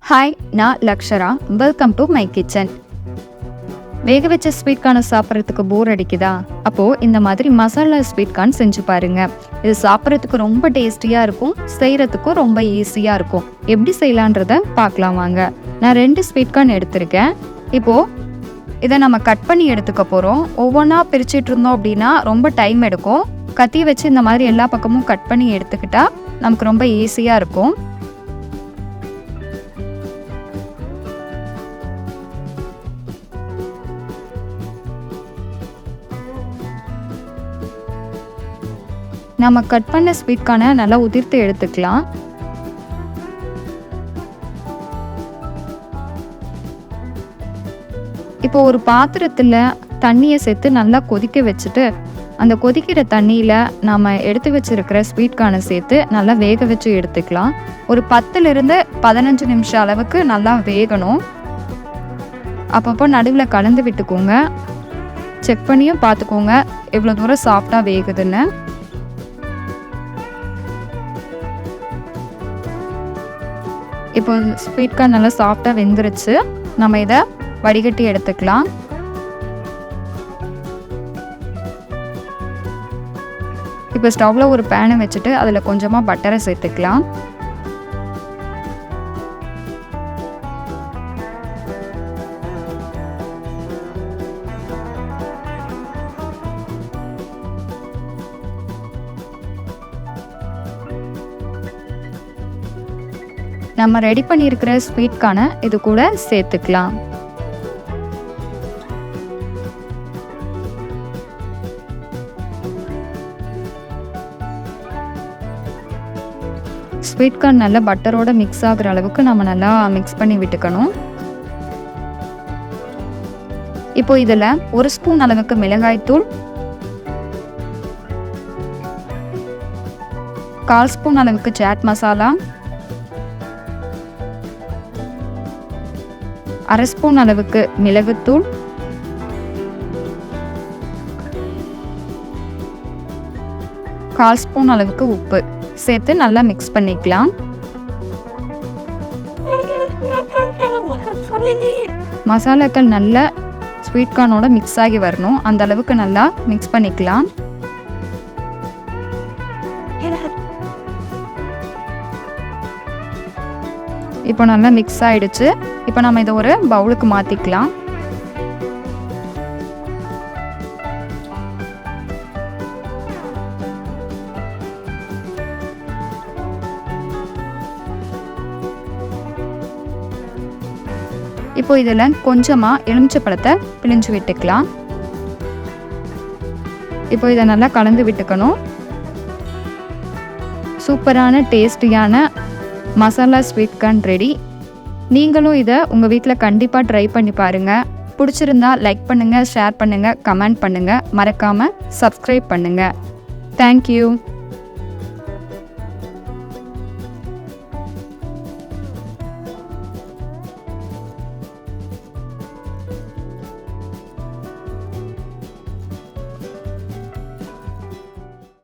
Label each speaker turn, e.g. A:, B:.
A: Hi, நான் Lakshara. Welcome to my kitchen. வேக வச்ச ஸ்வீட் கார்னை சாப்பிட்றதுக்கு போர் அடிக்குதா? அப்போது இந்த மாதிரி மசாலா ஸ்வீட் கார்ன் செஞ்சு பாருங்கள். இது சாப்பிட்றதுக்கு ரொம்ப டேஸ்டியாக இருக்கும், செய்கிறதுக்கும் ரொம்ப ஈஸியாக இருக்கும். எப்படி செய்யலான்றத பார்க்கலாம் வாங்க. நான் 2 ஸ்வீட் கார்ன் எடுத்திருக்கேன். இப்போது இதை நம்ம கட் பண்ணி எடுத்துக்க போகிறோம். ஒவ்வொன்றா பிரிச்சுட்டு இருந்தோம் அப்படின்னா ரொம்ப டைம் எடுக்கும். கத்தி வச்சு இந்த மாதிரி எல்லா பக்கமும் கட் பண்ணி எடுத்துக்கிட்டால் நமக்கு ரொம்ப ஈஸியாக இருக்கும். நம்ம கட் பண்ண ஸ்வீட் கார்னை நல்லா உதிர்த்து எடுத்துக்கலாம். இப்போ ஒரு பாத்திரத்தில் தண்ணியை சேர்த்து நல்லா கொதிக்க வச்சுட்டு, அந்த கொதிக்கிற தண்ணியில் நாம் எடுத்து வச்சிருக்கிற ஸ்வீட் கார்னை சேர்த்து நல்லா வேக வச்சு எடுத்துக்கலாம். ஒரு 10லிருந்து 15 நிமிஷம் அளவுக்கு நல்லா வேகணும். அப்பப்போ நடுவில் கலந்து விட்டுக்கோங்க. செக் பண்ணியும் பார்த்துக்கோங்க எவ்வளோ தூரம் சாஃப்டாக வேகுதுன்னு. இப்போ ஸ்வீட் கார்ன் நல்லா சாஃப்டாக வெந்துருச்சு. நம்ம இதை வடிகட்டி எடுத்துக்கலாம். இப்போ ஸ்டவ்வில் ஒரு பேனை வச்சுட்டு அதில் கொஞ்சமாக பட்டரை சேர்த்துக்கலாம். நம்ம ரெடி பண்ணியிருக்கிற ஸ்வீட் கார்னை இது கூட சேர்த்துக்கலாம். ஸ்வீட் கார்ன் நல்லா பட்டரோட மிக்ஸ் ஆகுற அளவுக்கு நம்ம நல்லா மிக்ஸ் பண்ணி விட்டுக்கணும். இப்போ இதில் 1 ஸ்பூன் அளவுக்கு மிளகாய்த்தூள், 1/4 ஸ்பூன் அளவுக்கு சாட் மசாலா, 1/2 ஸ்பூன் அளவுக்கு மிளகுத்தூள், 1/4 ஸ்பூன் அளவுக்கு உப்பு சேர்த்து நல்லா மிக்ஸ் பண்ணிக்கலாம். மசாலாக்கள் நல்லா ஸ்வீட் கார்னோட மிக்ஸ் ஆகி வரணும். அந்த அளவுக்கு நல்லா மிக்ஸ் பண்ணிக்கலாம். இப்போ நல்லா மிக்ஸ் ஆயிடுச்சு. இப்போ நம்ம இதை ஒரு பவுலுக்கு மாற்றிக்கலாம். இப்போ இதில் கொஞ்சமாக எலுமிச்சை பழத்தை பிழிஞ்சு விட்டுக்கலாம். இப்போ இதை நல்லா கலந்து விட்டுக்கணும். சூப்பரான டேஸ்டியான மசாலா ஸ்வீட் கார்ன் ரெடி. நீங்களும் இதை உங்கள் வீட்டில் கண்டிப்பாக ட்ரை பண்ணி பாருங்கள். பிடிச்சிருந்தா லைக் பண்ணுங்கள், ஷேர் பண்ணுங்கள், கமெண்ட் பண்ணுங்கள். மறக்காமல் சப்ஸ்கிரைப் பண்ணுங்கள். தேங்க்யூ.